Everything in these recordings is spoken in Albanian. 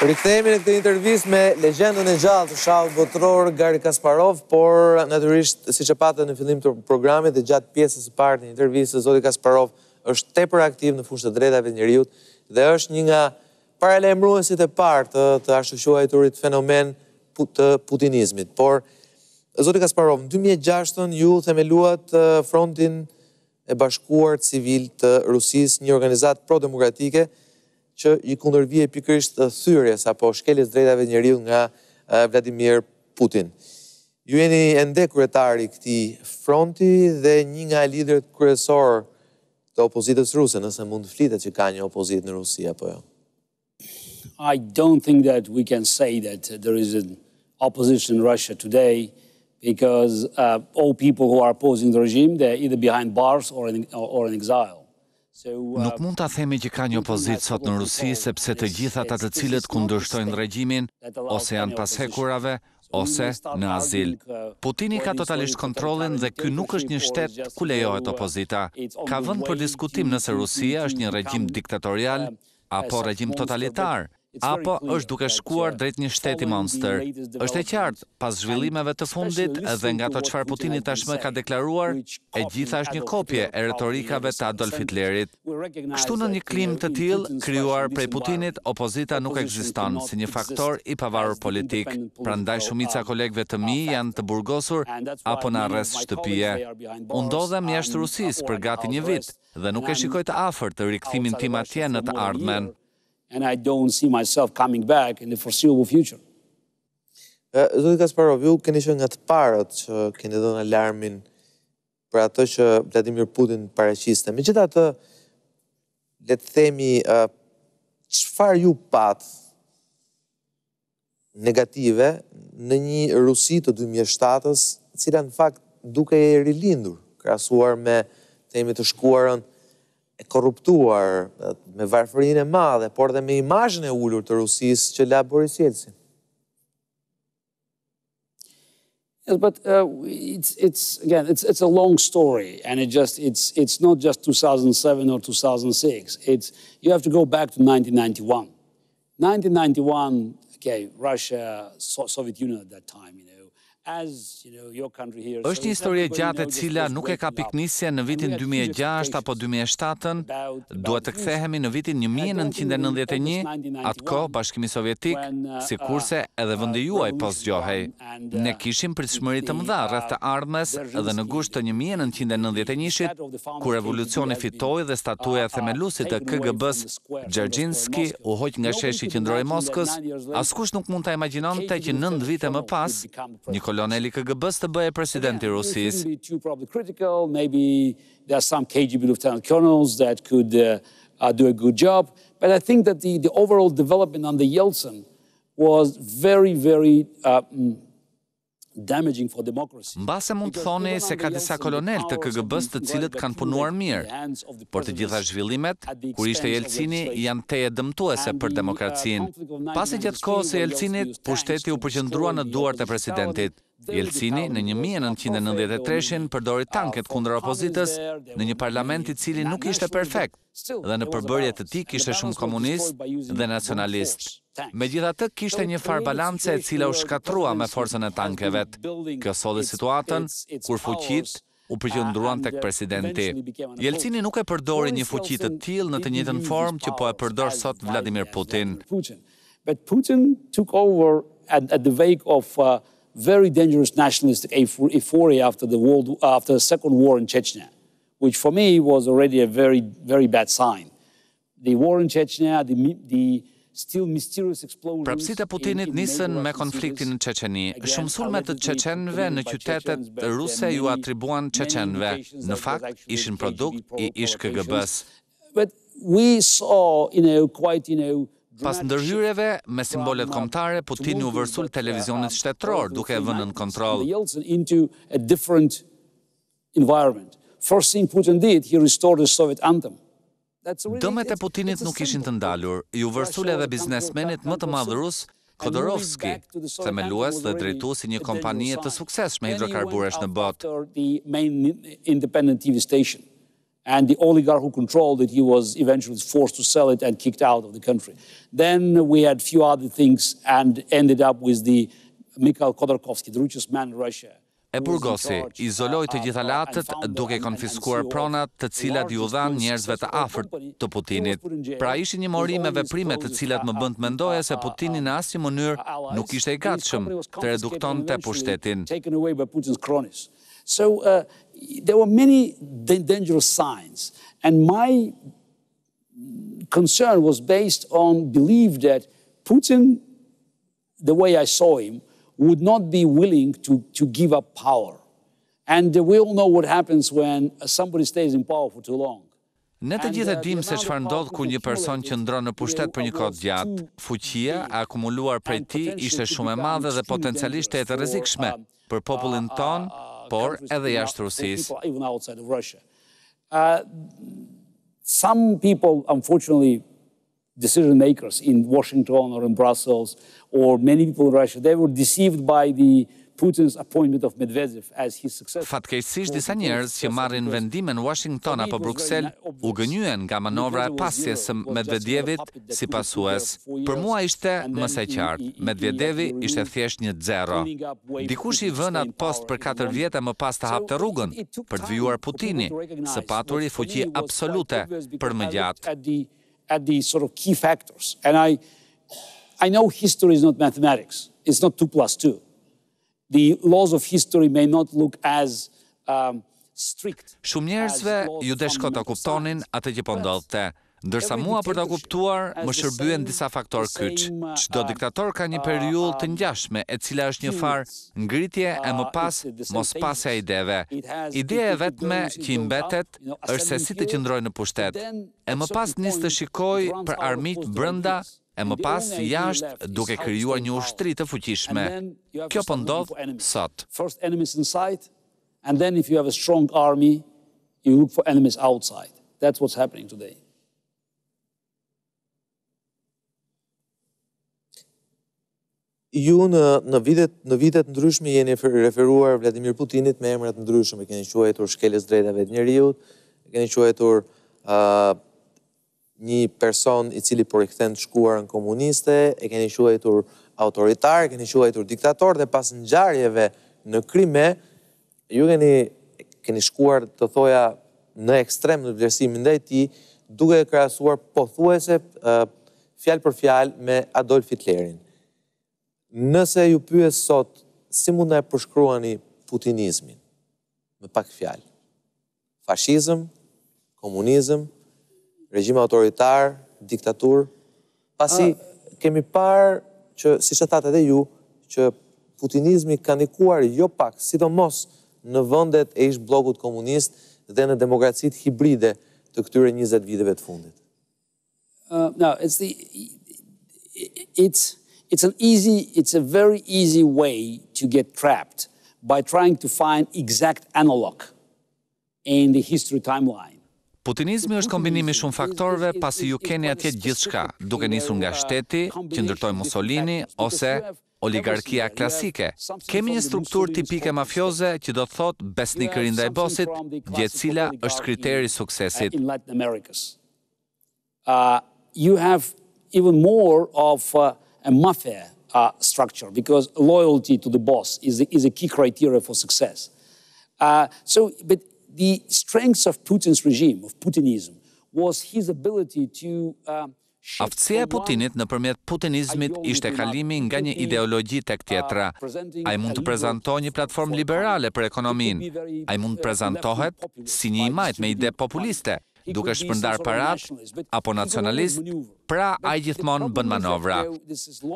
Rikthehemi në këtë intervistë me legjendën e gjallë të shahut botror Geri Kasparov, por natyrisht siç e patët në fillim të programit dhe gjatë pjesës së parë të intervistës, zoti Kasparov është tepër aktiv në fushën e drejtave të njerëzit dhe është një nga paralajmëruesit e parë të ashtu quajturit fenomen të putinizmit. Por zoti Kasparov, në 2006 ju themeluat Frontin e Bashkuar Civil të Rusisë, një organizatë pro-demokratike që i kundërvije pikërisht thyrjes apo shkeljes drejtave të njerëzit nga Vladimir Putin. Ju jeni ende kryetari i këtij fronti dhe një nga liderët kryesor të opozitës ruse, nëse mund të flitet që ka një opozitë në Rusi apo jo. I don't think that we can say that there is an opposition in Russia today because all people who are opposing the regime, they're either behind bars or in exile. Nuk mund ta themi që ka një opozitë sot në Rusi, sepse të gjithë ata të cilët kundërshtojnë regjimin, ose janë pas hekurave, ose në azil. Putini ka totalisht kontrollin dhe ky nuk është një shtet ku lejohet opozita. Ka vend për diskutim nëse Rusia është një regjim diktatorial apo regjim totalitar, apo është duke shkuar drejt një shteti monster. Është e qartë, pas zhvillimeve të fundit dhe nga ato çfarë Putini tashmë ka deklaruar, e gjitha është një kopje e retorikave të Adolf Hitlerit. Kështu në një klim të tillë, krijuar prej Putinit, opozita nuk ekziston si një faktor i pavarur politik. Prandaj shumica kolegëve të mi janë të burgosur apo në arrest shtëpie. Unë ndodhem jashtë Rusisë për gati një vit dhe nuk e shikoj të afërt të rikthimin tim atje në të ardhmen. And I don't see myself coming back in the foreseeable future. Zoti Kasparov, ju keni qenë nga të parët që keni dhënë alarmin për atë që Vladimir Putin paraqiste. Megjithatë, le të themi, çfarë ju pat negative në një Rusi të 2007-s, e cila në fakt duke e rilindur, krahasuar me themi të shkuarën e korruptuar, me varfërinë e madhe, por dhe me imazhin e ulur të Rusisë që la Boris Jeltsin. Yes, but it's a long story, and it's not just 2007 or 2006. You have to go back to 1991. 1991, okay, Russia, Soviet Union at that time, Është një histori e gjatë e cila nuk e ka piknisje në vitin 2006 apo 2007, duhet të kthehemi në vitin 1991, atko Bashkimi Sovjetik, sikurse edhe vendi juaj po zgjohej. Ne kishim pritshmëri të mëdha rreth të ardhmes dhe në gusht të 1991-shit, kur revolucioni fitoi dhe statuja themeluesit të KGB-s, Dzerzhinski, u hoq nga sheshi qendror i Moskës, askush nuk mund ta imagjinonte që 9 vite më pas, një kolonel i KGB-s të bëhej presidenti i Rusisë. Maybe there are some KGB lieutenant colonels that could do a good job, but I think that the overall development under Yeltsin was very, very damaging for democracy. Mbase mund të thoni se ka disa kolonel të KGB-s të cilët kanë punuar mirë, por të gjitha zhvillimet, kur ishte Jeltsini, janë teje dëmtuese për demokracinë. Pasi gjatë kohës së Jeltsinit, pushteti u përqendrua në duart e presidentit. Jeltsini në 1993 përdori tanket kundër opozitës në një parlament i cili nuk ishte perfekt dhe në përbërjet të tij kishte shumë komunist dhe nacionalist. Megjithatë kishte një farë balance e cila u shkatrua me forcën e tankeve. Kjo solli situatën kur fuqitë u përqendruan tek presidenti. Jeltsini nuk e përdori një fuqi të tillë në të njëjtën formë që po e përdor sot Vladimir Putin. But Putin took over at the wake of very dangerous nationalistic euphoria after the Second War in Chechnya, which for me was already a very, very bad sign. The war in Chechnya, the still mysterious explosions... Prapësitë e Putinit nisën me konfliktin në Çeçeni. Shumë sulme të çeçenëve në qytetet ruse ju atribuan çeçenëve. Në fakt, ishin produkt i ish KGB-s. But we saw, quite, Pas ndërhyrjeve me simbolet kombëtare, Putini u vërsul televizionit shtetëror duke e vënë në kontroll. Into a different environment. First thing Putin did, he restored the Soviet anthem. Dëmet e Putinit nuk ishin të ndalur. Ju vërsul edhe biznesmenit më të madh rus, Khodorovski, themelues dhe drejtuesi një kompanie të suksesshme hidrokarburesh në botë. And the oligarch who controlled it, he was eventually forced to sell it and kicked out of the country. Then we had few other things and ended up with the Mikhail Khodorkovsky, the richest man in Russia. E burgosi izoloi të gjitha latët duke konfiskuar pronat të cilat ju dhan njerëzve të afërt të Putinit. Pra ishin një mori me veprime të cilat më bënd mendoja se Putini në asnjë mënyrë nuk ishte i gatshëm të reduktonte pushtetin. So there were many dangerous signs, and my concern was based on belief that Putin, the way I saw him, would not be willing to give up power. And we all know what happens when somebody stays in power for too long. Ne të gjithë dim se çfarë ndodh kur një person qëndron në pushtet për një kohë gjatë. Fuqia e akumuluar prej tij ishte shumë e madhe dhe potencialisht e rrezikshme për popullin ton, por edhe jashtë Rusisë. Some people, unfortunately, decision makers in Washington or in Brussels, or many people in Russia, they were deceived by the Putin's appointment of Medvedev as his successor. Fatkeqësisht disa njerëz që marrin vendime në Washington apo Bruksel u gënyen nga manovra e pasjes së Medvedevit si pasues. Për mua ishte më së qartë, Medvedevi ishte thjesht një zero. Dikush i vënë atë post për 4 vjet e më pas të hapte rrugën për të vijuar Putini, së paturi fuqi absolute për më gjatë. At the sort of key factors. And I know history is not mathematics. It's not 2 + 2. The laws of history may not look as strict. Shumë njerëzve ju deshko ta kuptonin atë që po ndodhte. Ndërsa mua për ta kuptuar më shërbyen disa faktorë kyç. Çdo diktator ka një periudhë të ngjashme e cila është një farë ngritje e më pas mospasja e ideve. Ideja e vetme që i mbetet është se si të qëndrojë në pushtet. E më pas nis të shikoj për armiqt brenda, e më pas jashtë duke krijuar një ushtri të fuqishme. Kjo po ndodh sot. First enemies inside, and then if you have a strong army, you look for enemies outside. That's what's happening today. Ju në vitet ndryshme jeni referuar Vladimir Putinit me emrat ndryshme, keni quajtur shkelës drejtave të njerëzit, keni quajtur një person i cili po rikthen të shkuarën komuniste, e keni quajtur autoritar, keni quajtur diktator, dhe pas ngjarjeve në Krime, ju keni shkuar të thoja në ekstrem në vlerësimin ndaj tij, duke krahasuar pothuajse fjalë për fjalë me Adolf Hitlerin. Nëse ju pyes sot, si mund të përshkruani putinizmin? Me pak fjalë. Fashizëm, komunizëm, regjim autoritar, diktatur. Pasi kemi parë që, siç e thatë edhe ju, që putinizmi ka ndikuar jo pak, sidomos në vendet e ish bllokut komunist dhe në demokracitë hibride të këtyre 20 viteve të fundit. No, it's a very easy way to get trapped by trying to find exact analog in the history timeline. Putinizmi është kombinimi shumë faktorëve pasi ju keni atje gjithçka, duke nisur nga shteti, që ndërtoi Mussolini ose oligarkia klasike. Kemi një strukturë tipike mafioze që do të thotë besnikëri ndaj bosit, gjë e cila është kriteri i suksesit. You have even more of a mafia structure, because loyalty to the boss is a key criteria for success. But the strength of Putin's regime, of Putinism, was his ability to Aftësia e Putinit nëpërmjet putinizmit ishte kalimi nga një ideologji tek tjetra. Ai mund të prezantojë një platformë liberale për ekonominë. Ai mund të prezantohet si një imajt me ide populiste, duke shpërndar parat apo nacionalist, pra ai gjithmonë bën manovra.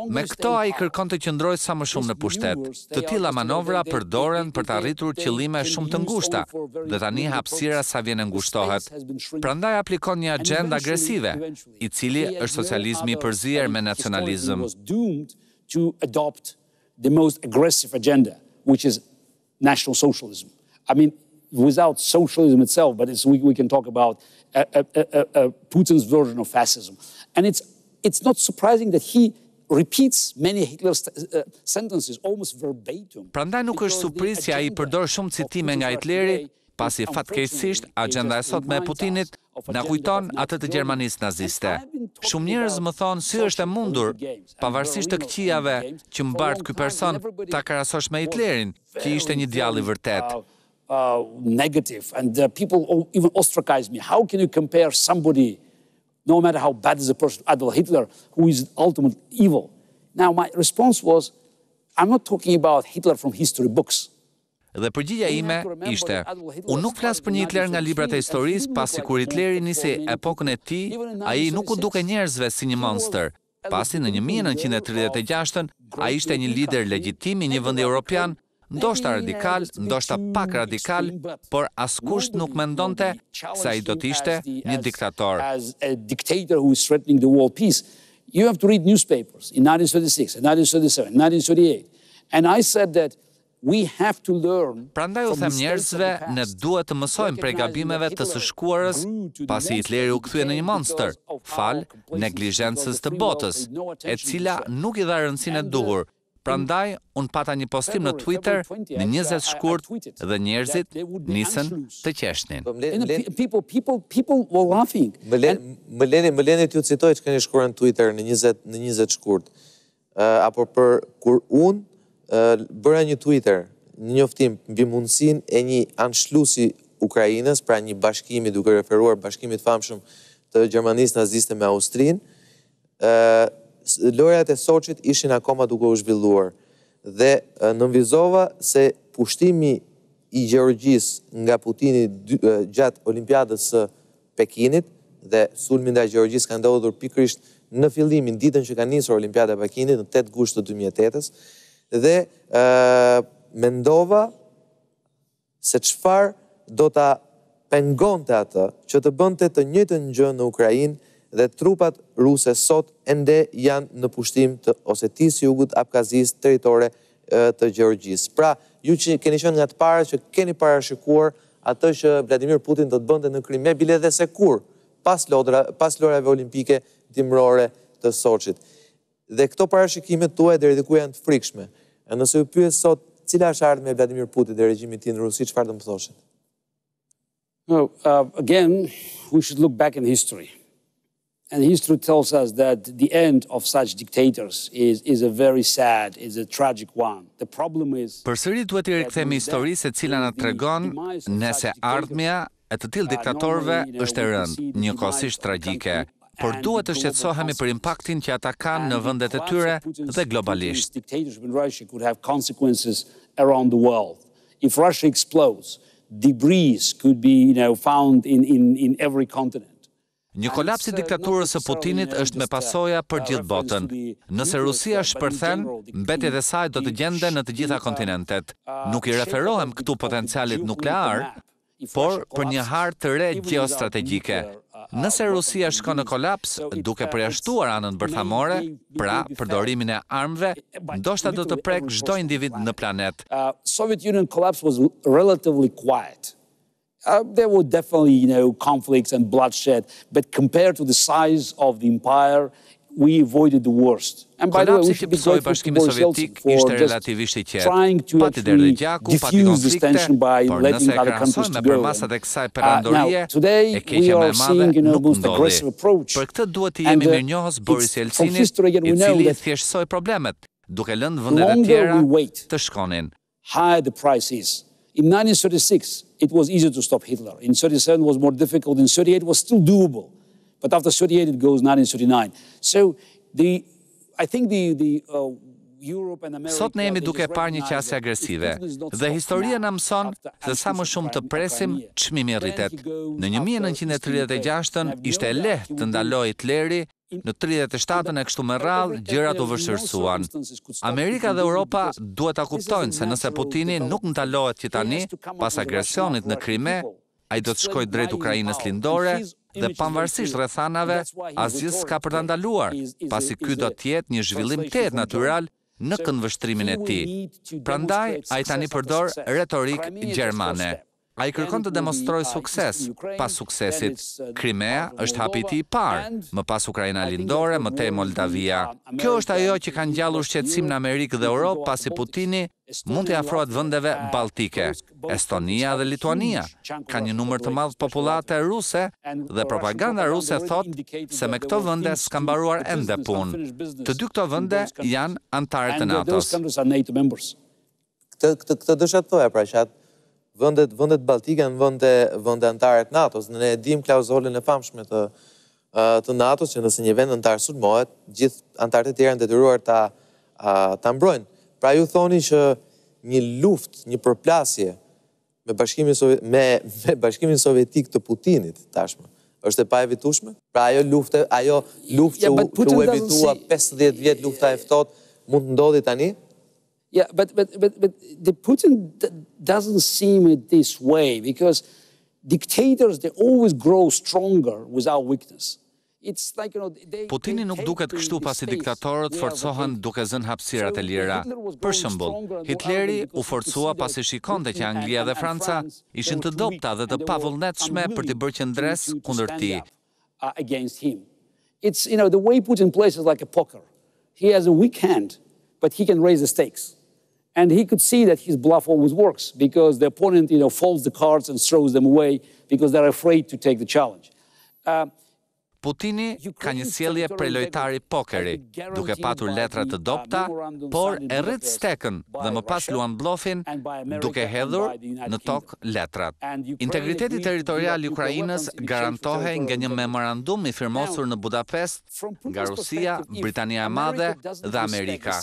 Me këto ai kërkon të qëndrojë sa më shumë në pushtet. Të tilla manovra përdoren për të arritur qëllime shumë të ngushta, dhe tani hapësira sa vjen ngushtohet. Prandaj aplikon një agjendë agresive, i cili është socializmi i përzier me nacionalizëm. To adopt the most aggressive agenda, which is national socialism. I mean, without socialism itself, but we can talk about Putin's version of fascism. And it's not surprising that he repeats many Hitler's sentences almost verbatim. Prandaj nuk është surprizë që ai përdor shumë citime nga Hitleri, pasi fatkeqësisht agenda e sotme e Putinit na kujton atë të Gjermanisë naziste. Shumë njerëz më thonë si është e mundur, pavarësisht të këqijave që mbart ky person, ta krahasosh me Hitlerin, që ishte një djalë i vërtet. Negative, and people even ostracize me. How can you compare somebody, no matter how bad is a person, Adolf Hitler, who is ultimate evil? Now, my response was, I'm not talking about Hitler from history books. Dhe përgjigja ime ishte, unë nuk flas për një Hitler nga librat e historisë, pasi kur Hitleri nisi epokën e tij, ai nuk u duke njerëzve si një monster. Pasi në 1936-ën, ai ishte një lider legjitim i një vendi europian, ndoshta radikal, ndoshta pak radikal, por askush nuk mendonte se ai do të ishte një diktator. As a dictator who is threatening the world peace, you have to read newspapers in 1936, in 1937, in 1938. And I said that we have to learn. Prandaj u them njerëzve, ne duhet të mësojmë prej gabimeve të së shkuarës, pasi Hitleri u kthye në një monster, fal neglizhencës të botës, e cila nuk i dha rëndësinë e duhur. Prandaj, unë pata një postim në Twitter në 20 shkurt dhe njerëzit nisën të qeshnin. People were laughing. Më leni t'ju citoj që keni shkruar në Twitter në 20 shkurt. Apo për kur unë bëra një Twitter, një njoftim mbi mundësinë e një anshlusi Ukrainës, pra një bashkimi duke referuar bashkimit famshëm të Gjermanisë naziste me Austrinë, lojrat e Soçit ishin akoma duke u zhvilluar dhe nënvizova se pushtimi i Gjeorgjisë nga Putini gjatë Olimpiadës së Pekinit dhe sulmi ndaj Gjeorgjisë ka ndodhur pikërisht në fillimin ditën që ka nisur Olimpiada e Pekinit në 8 gusht të 2008-s dhe mendova se çfarë do ta pengonte atë që të bënte të njëjtën gjë në Ukrainë dhe trupat ruse sot ende janë në pushtim të Osetisë, Jugut, Abkazisë, territore të Gjeorgjisë. Pra, ju që keni qenë nga të parë që keni parashikuar atë që Vladimir Putin do të bënte në Krim, bile dhe se kur, pas lojrave olimpike dimrore të Soçit. Dhe këto parashikimet tuaja deri diku janë të frikshme. Nëse ju pyes sot, cila është ardhmja e Vladimir Putin dhe regjimit të tij në Rusi, çfarë do më thoshin? No, again, we should look back in history. And history tells us that the end of such dictators is a very sad, is a tragic one. The problem is... Përsëri duhet i rikthemi historisë e cila na tregon nëse ardhmja e të tillë diktatorëve është e rëndë, njëkohësisht tragjike, por duhet të shqetësohemi për impaktin që ata kanë në vendet e tyre dhe globalisht. Dictatorship in Russia could have consequences around the world. If Russia explodes, debris could be, found in every continent. Një kolaps i diktaturës së Putinit është me pasoja për gjithë botën. Nëse Rusia shpërthen, mbetjet e saj do të gjenden në të gjitha kontinentet. Nuk i referohem këtu potencialit nuklear, por për një harë të re gjeostrategjike. Nëse Rusia shkon në kolaps, duke përjashtuar anën bërthamore, pra përdorimin e armëve, ndoshta do të prek çdo individ në planet. Soviet Union collapse was relatively quiet. There were definitely, conflicts and bloodshed, but compared to the size of the empire, we avoided the worst. And by the way, we should be grateful to Boris Yeltsin for just trying to actually diffuse this tension by letting other countries to go. Now, today we are seeing the most aggressive approach. And from history again, we know that longer we wait, higher the price is. In 1936, it was easier to stop Hitler. In 1937, it was more difficult. In 1938, it was still doable. But after 1938, it goes 1939. So, I think the Europe and America... Sot ne jemi duke parë një qasje agresive, dhe historia na mëson se sa më shumë të presim, çmimi rritet. Në 1936-ën ishte lehtë të ndaloj Hitleri, në 37-ën e kështu me radhë, gjërat u vështirësuan. Amerika dhe Europa duhet ta kuptojnë se nëse Putini nuk ndalohet që tani, pas agresionit në Krime, ai do të shkojë drejt Ukrainës lindore dhe pavarësisht rrethanave, asgjë s'ka për ta ndaluar, pasi ky do të jetë një zhvillim të natyral në këndvështrimin e tij. Prandaj ai tani përdor retorik gjermane. A I kërkon të demonstroj sukses. Pas suksesit, Krimea është hapiti I parë, më pas Ukraina lindore, më tej Moldavia. Kjo është ajo që ka ngjallur shqetësim në Amerikë dhe Europë pasi Putini mund të afrohet vendeve baltike, Estonia dhe Lituania. Ka një numër të madh popullate ruse dhe propaganda ruse thot se me këto vende s'ka mbaruar ende punë. Të dy këto vende janë antarë të NATO-s. Këtë dësha të thoja, pra që atë vendet baltike janë vende antarë të NATO-s. Ne e dim klauzolën e famshme të NATO-s që nëse një vend antar sulmohet, gjithë antarët e tjerë janë detyruar ta mbrojnë. Pra ju thoni që një luftë, një përplasje me Bashkimin Sovjetik të Putinit tashmë, është e pa evitueshme? Pra ajo luftë që u evitua 50 vjet lufta e ftohtë mund të ndodhi tani? Yeah, but the Putin doesn't seem it this way because dictators, they always grow stronger without weakness. It's like, Putini nuk duket kështu pasi diktatorët forcohen duke zënë hapësirat e lira. Për shembull, Hitleri u forcua pasi shikonte që Anglia dhe Franca ishin të dobta dhe të pavullnetshme për të bërë qendres kundër tij. It's, the way Putin plays is like a poker. He has a weak hand, but he can raise the stakes. And he could see that his bluff always works because the opponent, folds the cards and throws them away because they're afraid to take the challenge. Putini ka një sjellje prej lojtari pokeri, duke patur letra të dobta, por e rrit stekën dhe më pas luan blofin duke hedhur në tokë letrat. Integriteti territorial I Ukrainës garantohej nga një memorandum I firmosur në Budapest nga Rusia, Britania e Madhe dhe Amerika.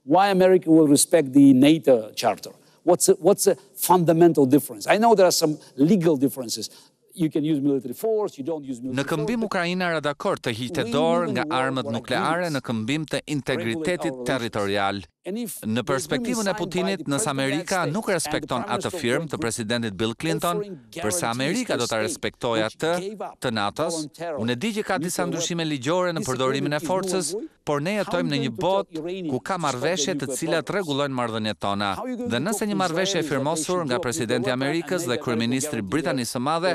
Why America will respect the NATO charter? What's a fundamental difference? I know there are some legal differences. You can use military force, you don't use military Në këmbim Ukraina era dakord të hiqte dorë nga armët nukleare në këmbim të integritetit territorial. Në perspektivën e Putinit, nëse Amerika nuk respekton atë firmë të presidentit Bill Clinton, përse Amerika do ta respektojë atë të NATO-s, unë e di që ka disa ndryshime ligjore në përdorimin e forcës, por ne jetojmë në një botë ku ka marrëveshje të cilat rregullojnë marrëdhëniet tona. Dhe nëse një marrëveshje e firmosur nga presidenti I Amerikës dhe kryeministri I Britanisë së Madhe,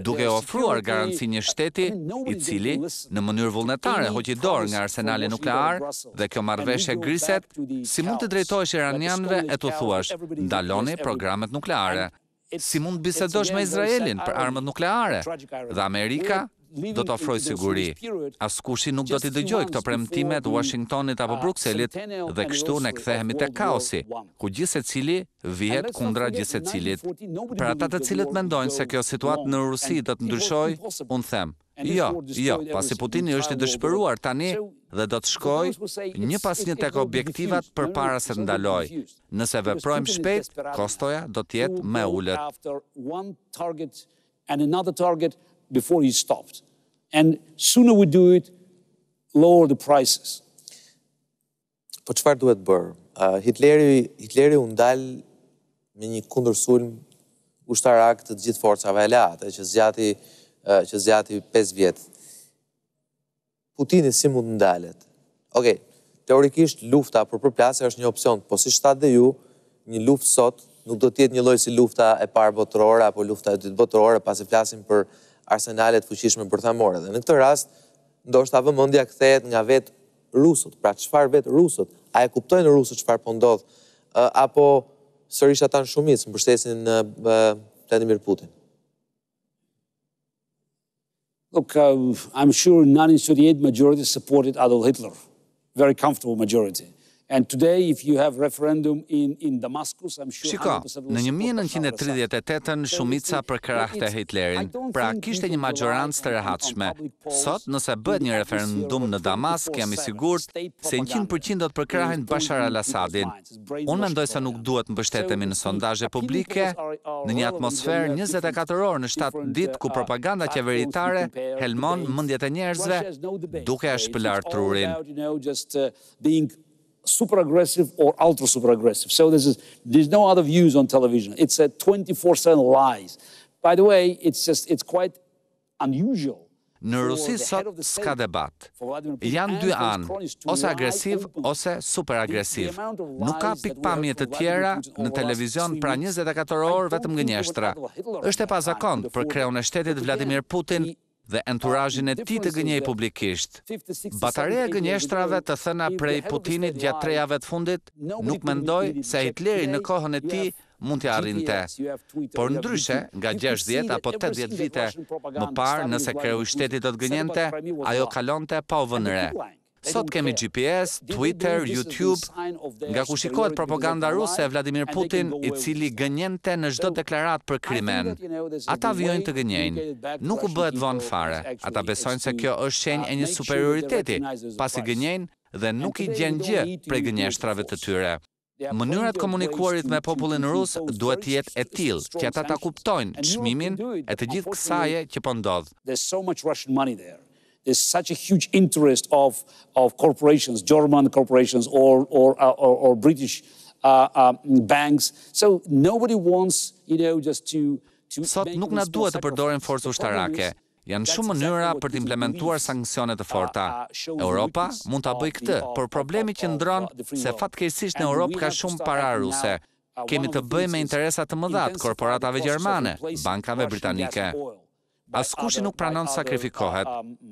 duke ofruar garanci një shteti I cili në mënyrë vullnetare hoqi dorë nga arsenali nuklear dhe kjo marrëveshje griset, si mund të drejtohesh iranianëve e t'u thuash, ndaloni programet nukleare? Si mund bisedosh me Izraelin për armët nukleare? Dhe Amerika do të ofrojë siguri. Askushi nuk do t'i dëgjoj këto premtime të Washingtonit apo Brukselit dhe kështu ne kthehemi te kaosi, ku gjithsecili vihet kundra gjithsecilit. Për ata të cilët mendojnë se kjo situatë në Rusi do të ndryshojë, unë them, jo, pasi Putini është I dëshpëruar tani dhe do të shkojë një pas një tek objektivat përpara se të ndalojë. Nëse veprojmë shpejt, kostoja do të jetë më e ulët. And another target before he stopped. And sooner we do it, lower the prices. Po çfarë duhet bërë? Hitleri u ndal me një kundërsulm ushtarak të gjithë forcave aleate që zgjati 5 vjet. Putini si mund ndalet? Okej, teorikisht lufta për përplasje është një opsion, po si shtat dhe ju, një luftë sot nuk do të jetë një lloj si lufta e parë botërore apo lufta e dytë botërore, pasi flasim për arsenalet fuqishme bërthamore. Dhe në këtë rast, ndoshta vëmendja kthehet nga vetë rusët. Pra çfarë vetë rusët? A e kuptojnë rusët çfarë po ndodh? Apo sërish ata në shumicë mbështesin Vladimir Putin? Look, I'm sure 1938 majority supported Adolf Hitler. Very comfortable majority. And today, if you have referendum in Damascus, I'm sure... Shiko, në 1938 shumica përkrahte Hitlerin, pra kishte një majorancë të rehatshme. Sot, nëse bëhet një referendum në Damask, jam I sigurt se 100% do të përkrahin Bashar al-Assadin. Unë mendoj se nuk duhet mbështetemi në sondazhe publike, në një atmosferë 24 orë në 7 ditë ku propaganda qeveritare helmon mendjet e njerëzve duke e shpëlar trurin. Super aggressive or ultra super aggressive. So there's no other views on television. It's a 24/7 lies. By the way, it's quite unusual. Në Rusi sot s'ka debat. Janë dy anë, ose agresiv, ose super agresiv. Nuk ka pikpamje të tjera në televizion pra 24 orë vetëm gënjeshtra. Është e pazakont për kreun e shtetit Vladimir Putin dhe enturazhin e tij të gënjej publikisht. Batareja e gënjeshtrave të thëna prej Putinit gjatë 3 javëve të fundit nuk mendoj se Hitleri në kohën e tij mund t'ja arrinte. Por ndryshe, nga 60 apo 80 vite më parë, nëse kreu i shtetit do të gënjente, ajo kalonte pa u vënë re. Sot kemi GPS, Twitter, YouTube, nga ku shikohet propaganda ruse e Vladimir Putin, i cili gënjente në çdo deklarat për krimen. Ata vijojnë të gënjejnë. Nuk u bëhet vonë fare. Ata besojnë se kjo është shenjë e një superioriteti, pasi gënjejnë dhe nuk i gjen gjë prej gënjeshtrave të tyre. Mënyrat komunikuarit me popullin rus duhet të jetë e tillë që ata ta kuptojnë çmimin e të gjithë kësaje që po ndodh. There's such a huge interest of corporations, German corporations or British banks. So nobody wants, just to Sot nuk na duhet të përdorim forcë ushtarake. Janë shumë mënyra për të implementuar sanksione të forta. Europa mund ta bëjë këtë, por problemi që ndron se fatkeqësisht në Europë ka shumë para ruse. Kemi të bëjmë me interesa të mëdha të korporatave gjermane, bankave britanike. Askushi nuk pranon të sakrifikohet.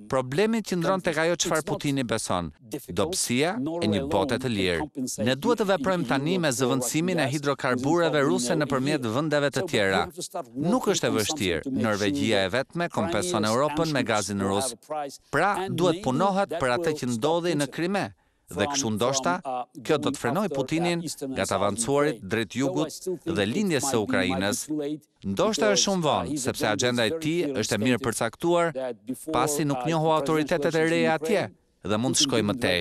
Problemi qëndron tek ajo çfarë Putini beson, dobësia e një bote të lirë. Ne duhet të veprojmë tani me zëvendësimin e hidrokarbureve ruse nëpërmjet vendeve të tjera. Nuk është e vështirë. Norvegjia e vetme kompenson Europën me gazin rus. Pra, duhet punohet për atë që ndodhi në Krime. Dhe kështu ndoshta, kjo do të frenoj Putinin nga të avancuarit drejt jugut dhe lindjes së Ukrainës. Ndoshta është shumë vonë, sepse agenda e tij është e mirë përcaktuar, pasi nuk njohu autoritetet e reja atje dhe mund të shkojë më tej.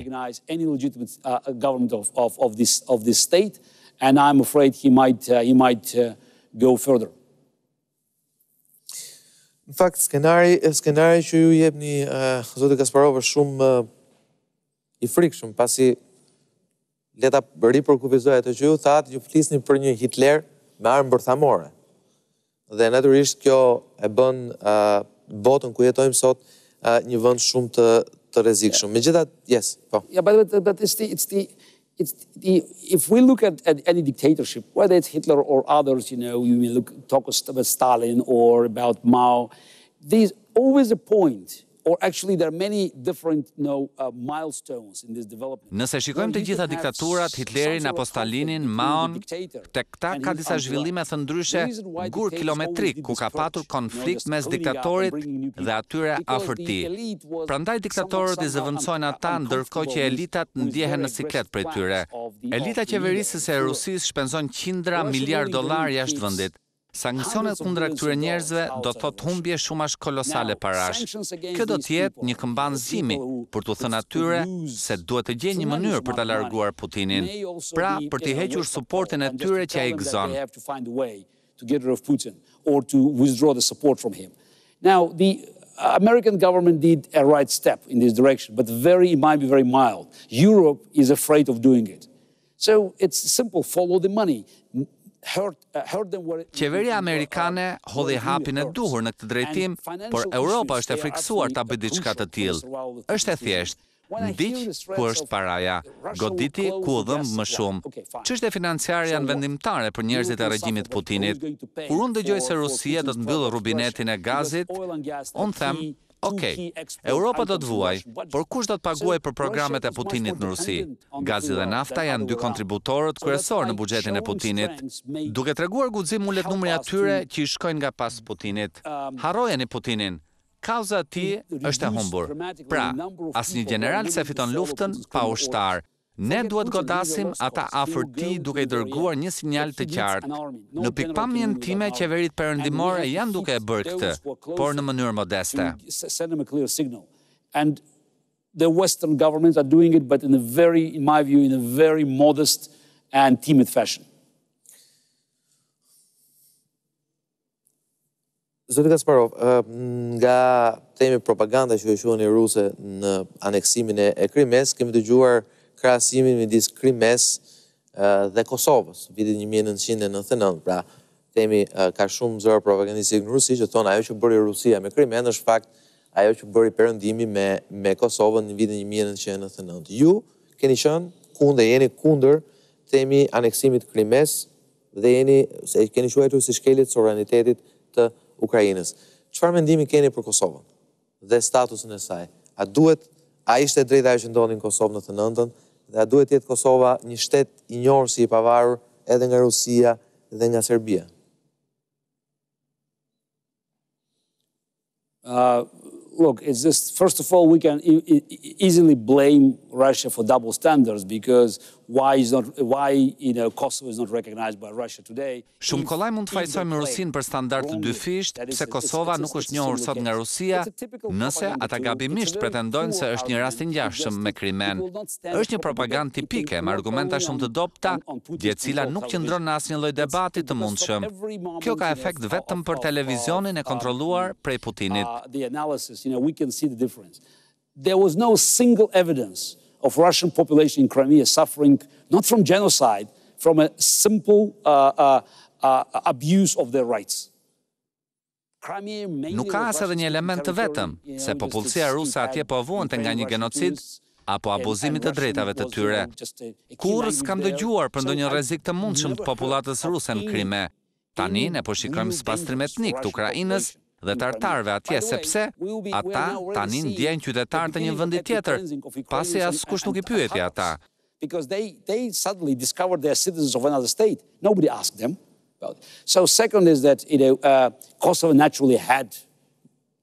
And I'm afraid he might go further. Në fakt, skenari që ju jepni, zoti Kasparov, është shumë i frikshëm, pasi leta ripërkufizoj atë që ju thatë, ju flisni për një Hitler me armë bërthamore. Dhe natyrisht kjo e bën botën ku jetojmë sot një vend shumë të rrezikshëm. Megjithatë, yes, po. Yeah, but if we look at any dictatorship, whether it's Hitler or others, you may talk about Stalin or about Mao, there's always a point. Or actually there are many different milestones in this development. Nëse shikojmë të gjitha diktaturat, Hitlerin apo Stalinin, Maon, tek ta ka disa zhvillime të ndryshe, gur kilometrik ku ka patur konflikt mes diktatorit dhe atyre afër tij. Prandaj diktatorët i zëvendësojnë ata, ndërkohë që elitat ndjehen në siklet prej tyre. Elita qeverisëse e Rusisë shpenzon qindra miliard dollar jashtë vendit. Sanksionet kundra këtyre njerëzve do të thotë humbje shumash kolosale parash. Kjo do të jetë një këmbanësimi për t'u thënë atyre se duhet të gjejnë një mënyrë për ta larguar Putinin, pra për t'i hequr suportin e tyre që ai gëzon. Now, the American government did a right step in this direction, but it might be very mild. Europe is afraid of doing it. So it's simple, follow the money. Qeveria amerikane hodhi hapin e duhur në këtë drejtim, por Europa është e frikësuar ta bëjë diçka të tillë. Është e thjeshtë. Ndiq ku është paraja, goditi ku u dhëm më shumë. Çështje financiare janë vendimtare për njerëzit e regjimit Putinit. Kur unë dëgjoj se Rusia do të mbyllë rubinetin e gazit, unë them, okej, Europa do të vuaj, por kush do të paguaj për programet e Putinit në Rusi? Gazi dhe nafta janë dy kontributorët kryesor në buxhetin e Putinit. Duke treguar guxim ulet numri atyre që i shkojnë nga pas Putinit. Harrojeni Putinin. Kauza e tij është e humbur. Pra, asnjë general se fiton luftën pa ushtar. Ne duhet godasim ata afër tij duke i dërguar një sinjal të qartë. Në pikpamjen time, qeverit perëndimore janë duke e bërë këtë, por në mënyrë modeste. And the Western governments are doing it, but in my view, in a very modest and timid fashion. Zoti Kasparov, nga temi propaganda që e quheni ruse në aneksimin e Krimes, kemi dëgjuar krahasimin midis Krimes dhe Kosovës, vitin 1999. Pra, temi ka shumë zëra propagandistik në Rusi që thonë ajo që bëri Rusia me Krimen është fakt ajo që bëri perëndimi me Kosovën në vitin 1999. Ju keni qenë kundër, jeni kundër themi aneksimit Krimes dhe keni quajtur si shkelje të sovranitetit të Ukrainës. Çfarë mendimi keni për Kosovën dhe statusin e saj? A ishte drejt ajo që ndodhi në Kosovë në të 99-ën dhe a duhet jetë Kosova një shtet i njohur si i pavarur edhe nga Rusia dhe nga Serbia? Look, it's just, first of all, we can easily blame Russia for double standards because why Kosovo is not recognized by Russia today. Shumë kollaj mund të fajsojmë Rusinë për standard të dyfisht, pse Kosova nuk është njohur sot nga Rusia, nëse ata gabimisht pretendojnë se është një rast i ngjashëm me Krimen. Është një propagandë tipike me argumenta shumë të dobta, e cila nuk qëndron në asnjë lloj debati të mundshëm. Kjo ka efekt vetëm për televizionin e kontrolluar prej Putinit. We can see the difference. There was no single evidence of Russian population in Crimea suffering not from genocide, from a simple abuse of their rights. Nuk ka as edhe një element të vetëm, se popullsia ruse atje po vuante nga një genocid apo abuzimit të drejtave të tyre. Kur s'kam dëgjuar për ndonjë rrezik të mundshëm të popullatës ruse në Krime. Tani ne po shikojmë spastrim etnik të Ukrainës dhe tartarëve atje, sepse ata tani ndjejnë qytetarë të një vendi tjetër, pasi askush nuk I pyeti ata. Because they suddenly discovered they're citizens of another state. Nobody asked them about it. So second is that Kosovo naturally had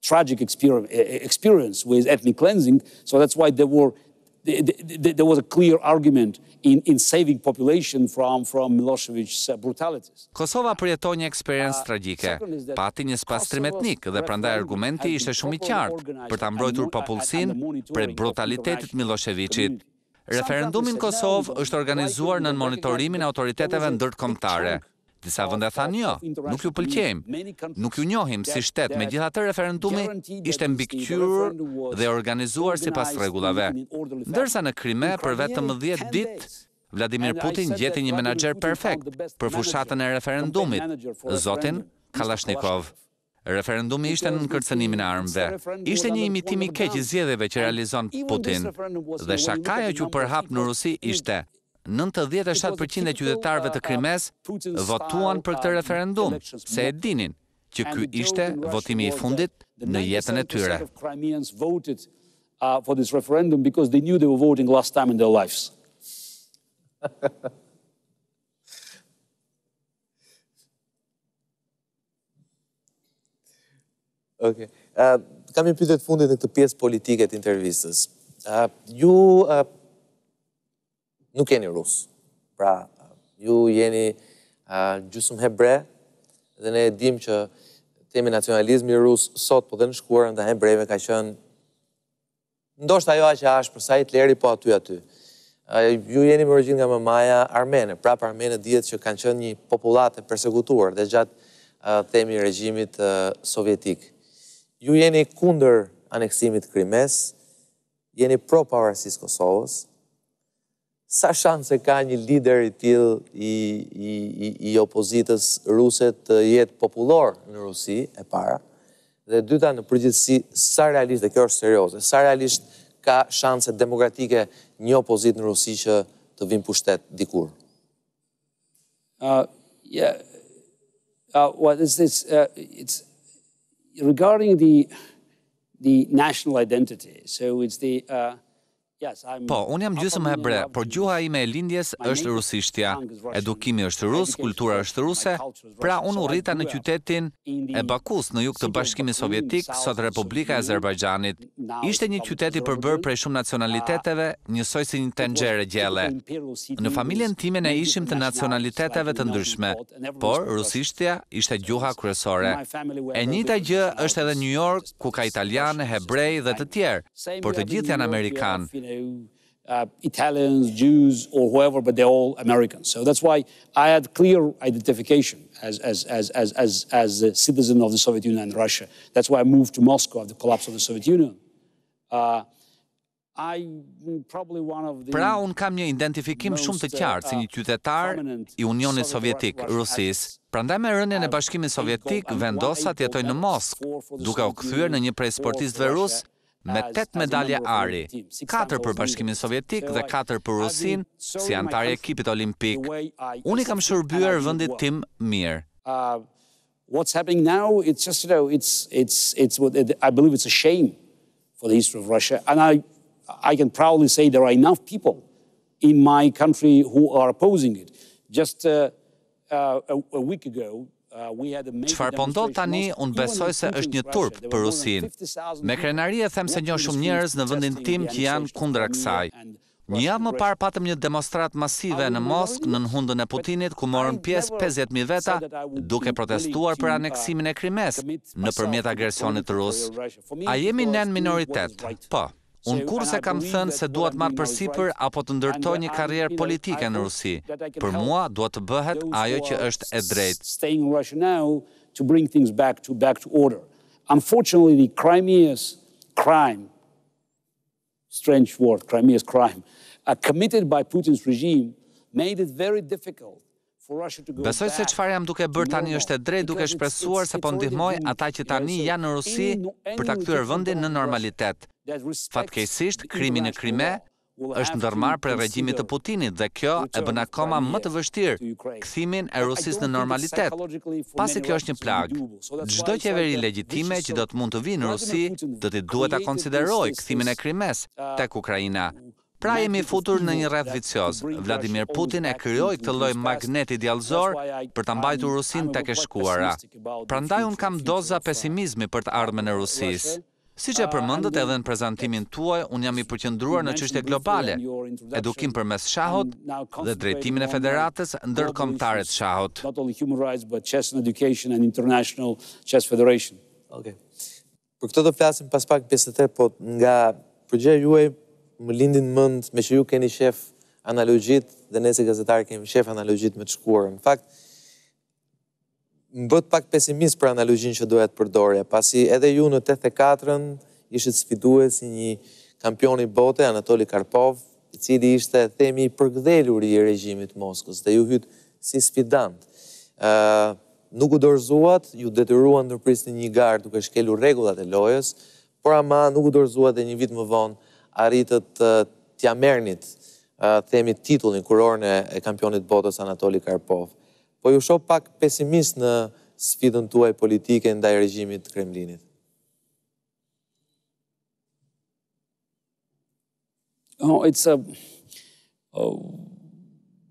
tragic experience with ethnic cleansing, so that's why there was a clear argument in saving population from Milosevic's brutalities. Kosova përjetoi një eksperiencë tragjike, pati një spastrim etnik dhe prandaj argumenti ishte shumë I qartë për ta mbrojtur popullsinë prej brutalitetit Milosevicit. Referendumi në Kosovë është organizuar nën monitorimin e autoriteteve ndërkombëtare. Disa vende thanë jo, nuk ju pëlqejmë, nuk ju njohim si shtet, megjithatë referendumi ishte mbikëqyrur dhe organizuar sipas rregullave. Ndërsa në Krime për vetëm 10 ditë Vladimir Putin gjeti një menaxher perfekt për fushatën e referendumit, zotin Kalashnikov. Referendumi ishte në kërcënimin e armëve. Ishte një imitim I keq I zgjedhjeve që realizon Putin. Dhe shakaja që u përhap në Rusi ishte 97% e qytetarëve të Krimes votuan për këtë referendum, se e dinin që ky ishte votimi I fundit në jetën e tyre. For this referendum because they knew they were voting last time in their lives. Okay. Kam një pyetje të fundit në këtë pjesë politike të intervistës. Ju nuk jeni rus. Pra, ju jeni gjysmë hebre dhe ne dim që temi nacionalizmi rus sot po dhe në shkuarën dhe hebreve ka qenë ndoshta ajo aq e ashpër sa Hitleri po aty. Ju jeni me origjinë nga mamaja armene, prapë armene dihet që kanë qenë një popullat e persekutuar dhe gjatë themi regjimit sovjetik. Ju jeni kundër aneksimit Krimes, jeni pro pavarësisë Kosovës. Sa shanse ka një lider I tillë I opozitës ruse të jetë popullor në Rusi e para? Dhe dyta në përgjithësi, sa realisht, dhe kjo është serioze, sa realisht ka shanse demokratike një opozit në Rusi që të vinë pushtet dikur? It's regarding the national identity. So it's the Po, unë jam gjysmë hebre, por gjuha ime e lindjes është rusishtja. Edukimi është rus, kultura është ruse, pra unë u rrita në qytetin e Bakus në jug të Bashkimit Sovjetik, sot Republika e Azerbajxhanit. Ishte një qytet I përbërë prej shumë nacionaliteteve, njësoj si një tenxhere gjelle. Në familjen time ne ishim të nacionaliteteve të ndryshme, por rusishtja ishte gjuha kryesore. E njëjta gjë është edhe New York, ku ka italianë, hebrej dhe të tjerë, por të gjithë janë amerikanë. Italians, Jews, or whoever, but they're all Americans. So that's why I had clear identification as a citizen of the Soviet Union and Russia. That's why I moved to Moscow after the collapse of the Soviet Union. Pra, unë kam një identifikim shumë të qartë si një qytetar i Unionit Sovjetik, Rusis. Prandaj me rënien e Bashkimit Sovjetik, vendosa të jetoj në Moskë, duke u kthyer në një prej sportistëve rus me 8 medalje ari, 4 për Bashkimin Sovjetik dhe 4 për Rusin, si antar i ekipit olimpik. Unë i kam shërbyer vendit tim mirë. What's happening now, it's just, I believe it's a shame for the history of Russia. And I can proudly say there are enough people in my country who are opposing it. Just a week ago, Çfarë po ndodh tani, unë besoj se është një turp për Rusin. Me krenari e them se njoh shumë njerëz në vendin tim që janë kundër kësaj. Një javë më parë patëm një demonstrat masive në Moskë në hundën e Putinit, ku morën pjesë 50.000 veta duke protestuar për aneksimin e Krimes nëpërmjet agresionit rus. A jemi ne në minoritet? Po. Unë kurse kam thënë se duhet marrë përsipër apo të ndërtoj një karrierë politike në Rusi. Për mua duhet të bëhet ajo që është e drejtë. Unfortunately, the Crimea's crime, strange word, Crimea's crime, committed by Putin's regime made it very difficult. Besoj se çfarë jam duke bërë tani është e drejtë, duke shpresuar se po ndihmoj ata që tani janë në Rusi për ta kthyer vendin në normalitet. Fatkeqësisht, krimi në Krime është ndërmarrë prej regjimit të Putinit dhe kjo e bën akoma më të vështirë kthimin e Rusisë në normalitet, pasi kjo është një plagë. Çdo qeveri legjitime që do të mund të vinë në Rusi do të duhet ta konsiderojë kthimin e Krimes tek Ukraina. Pra jemi futur në një rreth vicioz. Vladimir Putin e krijoi këtë lloj magneti djallëzor për ta mbajtur Rusin tek e shkuara. Prandaj un kam doza pesimizmi për të ardhmen e Rusisë. Siç e përmendët edhe në prezantimin tuaj, un jam i përqendruar në çështje globale, edukim përmes shahut dhe drejtimin e Federatës Ndërkombëtare të Shahut. Okej. Për këtë do flasim pas pak pjesë të po nga përgjigja juaj më lindin mend me që ju keni shef analogjit dhe ne si gazetarë kemi shef analogjit me të shkuarën. Në fakt, më bët pak pesimist për analogjin që doja të përdorja, pasi edhe ju në 84-ën ishit sfidues si një kampion i bote, Anatoli Karpov, i cili ishte, themi, përgdhelur i regjimit Moskës, dhe ju hyt si sfidant. Nuk u dorëzuat, ju detyruan ndërprisni një garë duke shkelur rregullat e lojës, por ama nuk u dorëzuat dhe një vit më vonë arritët t'ja mernit, themi, titullin kurorën e kampionit botës Anatoli Karpov. Po ju shoh pak pesimist në sfidën tuaj politike ndaj regjimit të Kremlinit.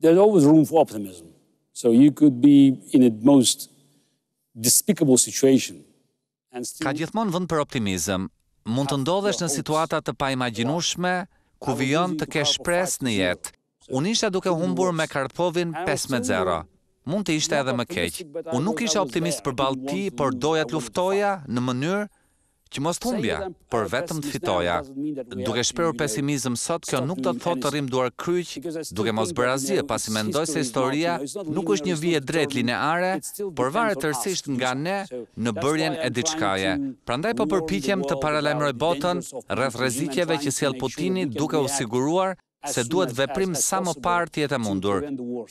There's always room for optimism. So you could be in a most despicable situation. Ka gjithmonë vend për optimizëm. Mund të ndodhesh në situata të paimagjinueshme ku vijon të kesh shpresë në jetë. Unë isha duke humbur me Karpovin 5-0. Mund të ishte edhe më keq. Unë nuk isha optimist përballë tij, por doja të luftoja në mënyrë që mos të humbja, por vetëm të fitoja. Duke shprehur pesimizëm sot, kjo nuk do të thotë të rrim duar kryq, duke mos bërë asgjë, pasi mendoj se historia nuk është një vije drejt lineare, por varet tërësisht nga ne në bërjen e diçkaje. Prandaj po përpiqem të paralajmëroj botën rreth rrezikjeve që sjell Putini, duke u siguruar se duhet veprim sa më parë të jetë e mundur.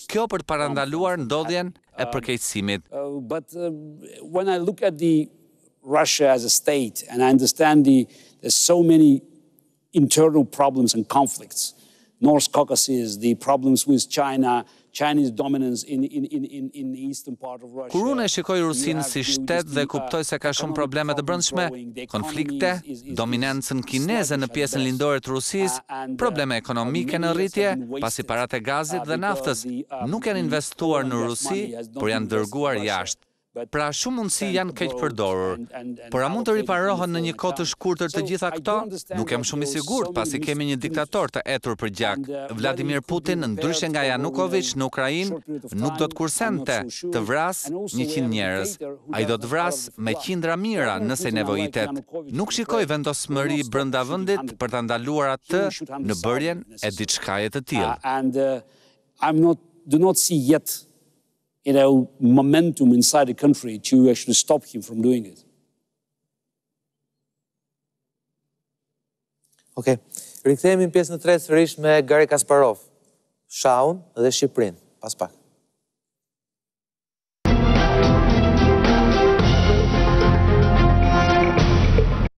Kjo për të parandaluar ndodhjen e përkeqësimit. When I look at Russia as a state, and I understand there's so many internal problems and conflicts. North Caucasus, the problems with China, Chinese dominance in the eastern part of Russia. Kur unë e shikoj Rusinë si shtet dhe kuptoj se ka shumë probleme të brendshme, konflikte, dominancën kineze në pjesën lindore të Rusisë, probleme ekonomike në rritje, pasi paratë e gazit dhe naftës nuk janë investuar në Rusi, por janë dërguar jashtë. Pra shumë mundësi janë keq përdorur, por a mund të riparohen në një kohë të shkurtër të gjitha këto? Nuk jam shumë i sigurt, pasi kemi një diktator të etur për gjak. Vladimir Putin, ndryshe nga Janukovic në Ukrainë, nuk do të kursente të vras 100 njerëz. Ai do të vras me qindra mijëra nëse nevojitet. Nuk shikoj vendosmëri brenda vendit për ta ndaluar atë në bërjen e diçkaje të tillë. Do not see yet momentum inside the country to actually stop him from doing it. Okej. Rikthehemi në pjesën e tretë sërish me Geri Kasparov, shahun dhe Shqipërinë. Pas pak.